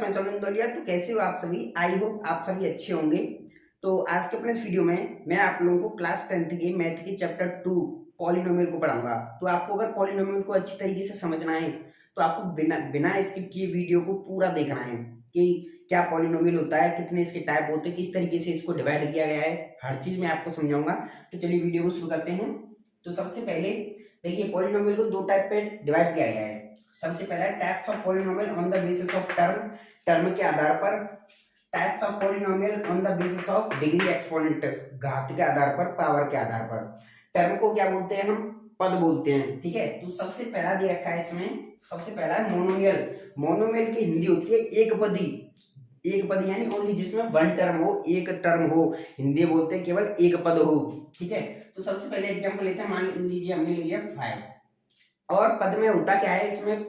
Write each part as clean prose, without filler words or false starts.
मैं चंदन दौलिया। तो कैसे हो आप सभी? आई होप आप सभी अच्छे होंगे। तो आज के अपने इस वीडियो में मैं आप लोगों को क्लास 10th के मैथ के चैप्टर 2 पॉलिनोमियल को पढ़ाऊंगा। तो आपको अगर पॉलिनोमियल को अच्छी तरीके से समझना है तो आपको बिना बिना स्किप किए वीडियो को पूरा देखना है कि क्या पॉलिनोमियल होता है, कितने इसके टाइप होते हैं, किस तरीके से इसको डिवाइड किया गया है, हर चीज मैं आपको समझाऊंगा। तो चलिए वीडियो को शुरू करते हैं। तो सबसे पहले देखिए, पॉलिनोमियल को दो टाइप पे डिवाइड किया गया है। सबसे पहला types of polynomial on the basis of term, term के आधार पर। Types of polynomial on the basis of degree exponent, घात के आधार पर, पावर के आधार पर। टर्म को क्या बोलते हैं? हम पद बोलते हैं। ठीक है, तो सबसे पहला दे रखा है इसमें, सबसे पहला है मोनोमियल। मोनोमियल की हिंदी होती है एक पदी। एक पद यानी ओनली जिसमें वन टर्म हो, एक टर्म हो। हिंदी बोलते हैं केवल एक पद हो। ठीक है, तो सबसे पहले एग्जांपल लेते हैं। मान लीजिए हमने ले लिया 5 और पद में होता क्या है, इसमें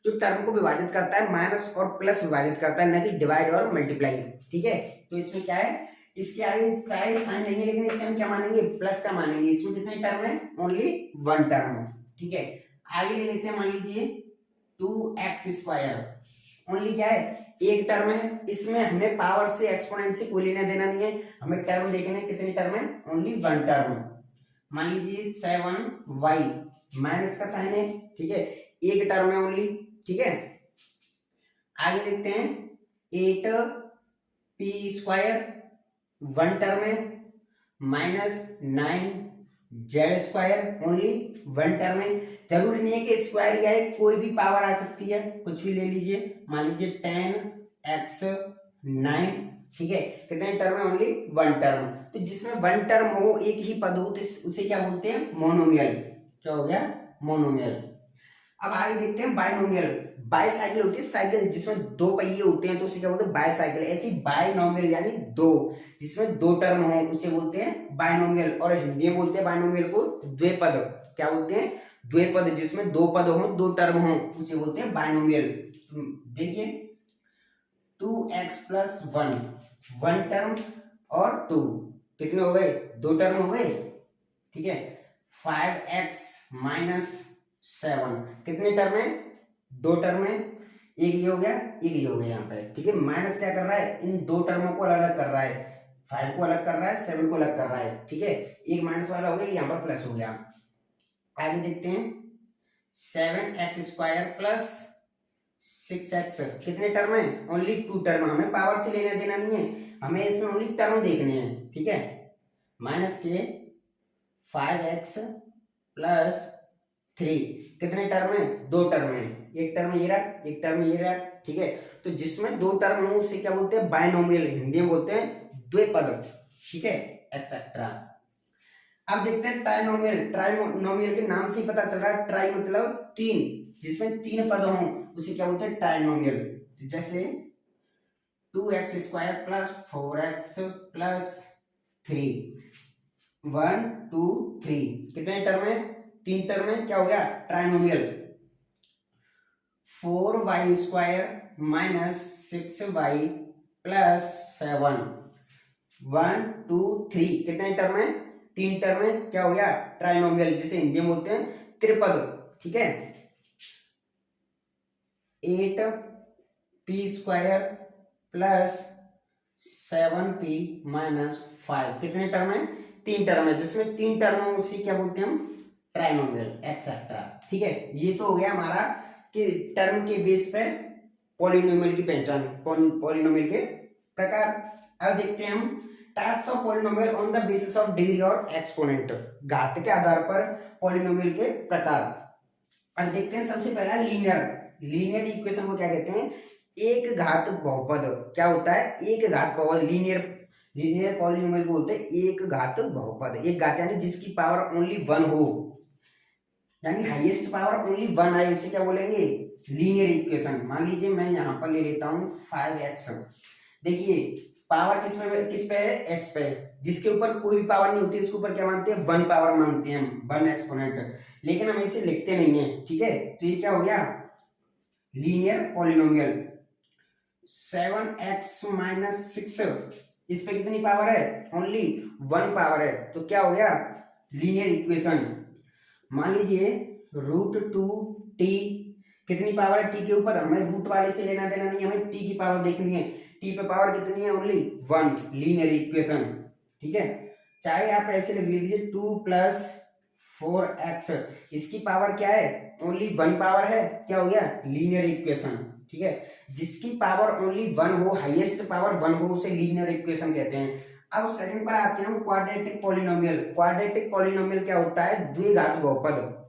जो टर्म को विभाजित करता है माइनस और प्लस विभाजित करता है, न कि डिवाइड और मल्टीप्लाई। ठीक है, तो इसमें क्या है, इसके आगे सारे साइन लेंगे लेकिन इसे हम क्या मानेंगे? प्लस का मानेंगे। इसमें कितने टर्म है? Only one term. ठीक है, आगे ले लेते हैं। मान लीजिए 2x², ओनली क्या है? एक टर्म है। इसमें हमें पावर से, एक्सपोनेंट से कोई लेना देना नहीं है, हमें टर्म देखना है कितने टर्म है? Only one term. मान लीजिए 7y, माइनस का साइन है। ठीक है, एक टर्म है ओनली। ठीक है, आगे देखते हैं 8p², वन टर्म है। -9z², ओनली वन टर्म है। जरूरी नहीं है कि स्क्वायर या कोई भी पावर आ सकती है, कुछ भी ले लीजिए। मान लीजिए 10x9। ठीक है, कितने टर्म है? Only one term. तो जिसमें वन टर्म हो, एक ही पद हो, तो उसे क्या बोलते हैं? मोनोमियल। क्या हो गया? मोनोमियल। अब आगे देखते हैं बाइनोमियल। बाईसाइकिल होती है साइकिल जिसमें दो पहिए होते हैं, तो उसे क्या बोलते हैं? बाईसाइकिल। ऐसी बाइनोमियल यानी दो, जिसमें दो टर्म हो, उसे बोलते हैं बाइनोमियल। और हिंदी में बोलते हैं बाइनोमियल को द्विपद। क्या बोलते हैं? द्विपद। जिसमें दो पद हो, दो टर्म हो, उसे बोलते हैं बाइनोमियल। देखिए 2x+1, वन टर्म और 2, कितने हो गए? दो टर्म हो गए। ठीक है, 5x-7, कितने टर्म है? दो टर्म है। एक ये हो गया, एक ये हो गया यहाँ पे। ठीक है, माइनस क्या कर रहा है? इन दो टर्मों को अलग अलग कर रहा है। 5 को अलग कर रहा है, 7 को अलग कर रहा है। ठीक है, एक माइनस वाला हो गया, यहाँ पर प्लस हो गया। आगे देखते हैं 7x² + 6x, कितने टर्म है? Only two term. हमें पावर से लेना देना नहीं है, हमें इसमें ओनली टर्म देखने हैं। ठीक है, माइनस के 5x + 3, कितने टर्म है? दो टर्म है। एक टर्म ये रहा, एक टर्म ये रहा। ठीक है, तो जिसमें दो टर्म हो उसे क्या बोलते हैं? बाइनोमियल। हिंदी में बोलते हैं द्विपद। ठीक है, एक्सेट्रा। अब देखते हैं ट्राइनोमियल। ट्राइनोमियल के नाम से ही पता चल रहा है, ट्राई मतलब तीन, जिसमें तीन पद हों उसे क्या बोलते हैं? ट्राइनोमियल। जैसे 2x² + 4x + 3, 1 2 3, कितने टर्म है? तीन टर्म है। क्या हो गया? ट्राइनोमियल। 4y² - 6y + 7, 1 2 3, कितने टर्म है? तीन टर्म है। क्या हो गया? ट्राइनोमियल, जिसे हिंदी में बोलते हैं त्रिपद। ठीक है, 8p² + 7p - 5, कितने टर्म है? तीन टर्म है। जिसमें तीन टर्म है उसे क्या बोलते हैं हम? Trinomial, etcetera. ठीक है, ये तो हो गया हमारा कि टर्म के बेस पे पॉलिनोमियल की पहचान, पॉलिनोमियल के प्रकार। अब देखते हैं हम types of polynomial on the basis of degree और एक्सपोनेंट, घात के आधार पर पॉलिनोमियल के प्रकार। अब देखते हैं सबसे पहला लीनियर। लीनियर इक्वेशन को क्या कहते हैं? एक घात बहुपद। क्या होता है? एक घात बहुपद। लीनियर पॉलिनोमियल को बोलते हैं एक घात बहुपद। एक घात यानी जिसकी पावर ओनली वन हो, यानी हाईएस्ट पावर ओनली वन आए, उसे क्या बोलेंगे? Linear equation. मान लीजिए मैं यहाँ पर ले लेता हूँ 5x। देखिए पावर किस पे है? x पे। जिसके ऊपर कोई भी पावर नहीं होती उसके ऊपर क्या मानते हैं? वन पावर मानते हैं हम, वन एक्सपोनेंट। लेकिन हम इसे लिखते नहीं है। ठीक है, तो ये क्या हो गया? Linear polynomial. 7x - 6, इस पे कितनी पावर है? ओनली वन पावर है, तो क्या हो गया? Linear equation. मान लीजिए √2t कितनी पावर है टी के ऊपर, हमें रूट वाले से लेना देना नहीं, हमें टी की पावर देखनी है। टी पे पावर कितनी है, ओनली 1, लीनियर इक्वेशन। ठीक है, चाहे आप ऐसे लिख लीजिए 2 + 4x, इसकी पावर क्या है, ओनली 1 पावर है, क्या हो गया, लीनियर इक्वेशन। ठीक है, जिसकी पावर ओनली 1 हो, हाईएस्ट पावर 1 हो, उसे लीनियर इक्वेशन कहते हैं। अब सेकंड पर आते हैं हम क्वाड्रेटिक पॉलिनोमियल। क्वाड्रेटिक पॉलिनोमियल क्या होता है, द्विघात बहुपद।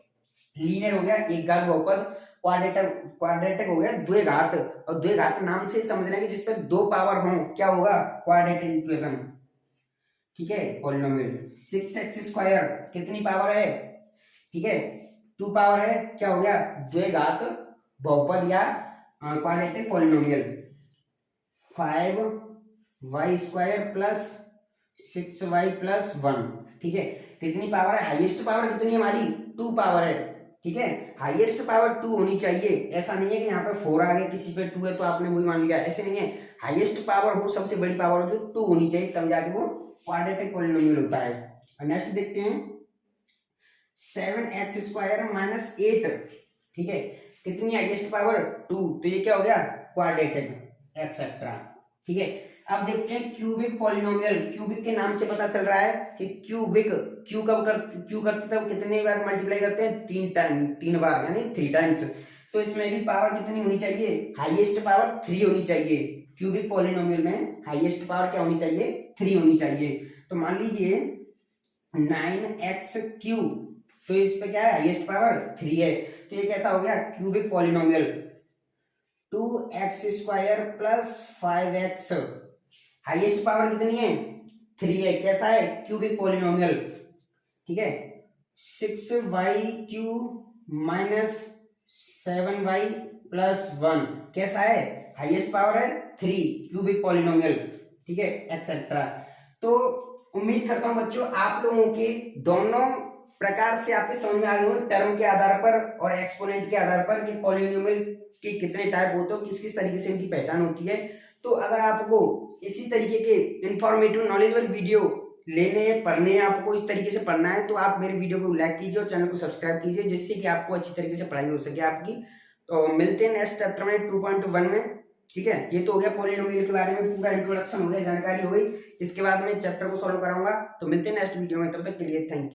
लीनियर हो गया एक घात बहुपद, क्वाड्रेटिक क्वाड्रेटिक हो गया द्विघात, और द्विघात नाम से समझना कि जिसपे 2 पावर हो, क्या होगा, क्वाड्रेटिक इक्वेशन। ठीक है, पॉलिनोमियल 6x² कितनी पावर है, ठीक है, 2 पावर है, क्या हो गया, द्विघात बहुपद या क्वाड्रेटिक पॉलिनोमियल। 5y² + 6y + 1। ठीक है, कितनी पावर है, हाईएस्ट पावर कितनी है हमारी, 2 पावर है। ठीक है, हाईएस्ट पावर 2 होनी चाहिए, ऐसा नहीं है कि यहाँ पे 4 आ गया, किसी पे 2 है तो आपने वही मान लिया, ऐसे नहीं है। हाईएस्ट पावर हो, सबसे बड़ी पावर हो जो 2 होनी चाहिए, तब जाके वो क्वाड्रेटिक पॉलिनोमियल होता है। नेक्स्ट देखते हैं 7x² - 8। ठीक है, कितनी हाईएस्ट पावर, 2, तो ये क्या हो गया, क्वाड्रेटिक एक्सेट्रा। ठीक है, अब देखते हैं क्यूबिक पॉलिनोमियल। क्यूबिक के नाम से पता चल रहा है कि क्यूबिक, क्यू करते थे कितने बार मल्टीप्लाई करते हैं, 3 बार, यानी 3 टाइम्स। तो इसमें भी पावर कितनी होनी चाहिए, हाईएस्ट पावर 3 होनी चाहिए। क्यूबिक पॉलिनोमियल में हाईएस्ट पावर क्या होनी चाहिए, 3 होनी चाहिए। तो मान लीजिए 9x3, तो इस पे क्या है, हाईएस्ट पावर 3 है, तो ये कैसा हो गया, cubic polynomial. 2x² + 5x, highest power कितनी है, 3 है, कैसा है, क्यूबिक पॉलिनोमियल। ठीक है, 6y³ - 7y + 1, कैसा है, हाईएस्ट पावर है 3, क्यूबिक पॉलिनोमियल। ठीक है, एक्सेट्रा। तो उम्मीद करता हूं बच्चों आप लोगों के दोनों प्रकार से आपके समझ में आ गए होंगे, टर्म के आधार पर और एक्सपोनेंट के आधार पर, कि पॉलिनोमियल के कितने टाइप होते हैं, किस किस तरीके से इनकी पहचान होती है। तो अगर आपको इसी तरीके के इंफॉर्मेटिव नॉलेजेबल वीडियो लेने पढ़ने हैं, आपको इस तरीके से पढ़ना है, तो आप मेरे वीडियो को लाइक कीजिए और चैनल को सब्सक्राइब कीजिए, जिससे कि आपको अच्छी तरीके से पढ़ाई हो सके आपकी। तो मिलते हैं नेक्स्ट चैप्टर में 2.1 में। ठीक है, ये तो हो गया पॉलिनोमियल के बारे में पूरा इंट्रोडक्शन हो गया, जानकारी हो गई। इसके बाद में चैप्टर को सॉल्व कराऊंगा। तो मिलते हैं नेक्स्ट वीडियो में, तब तक के लिए थैंक यू।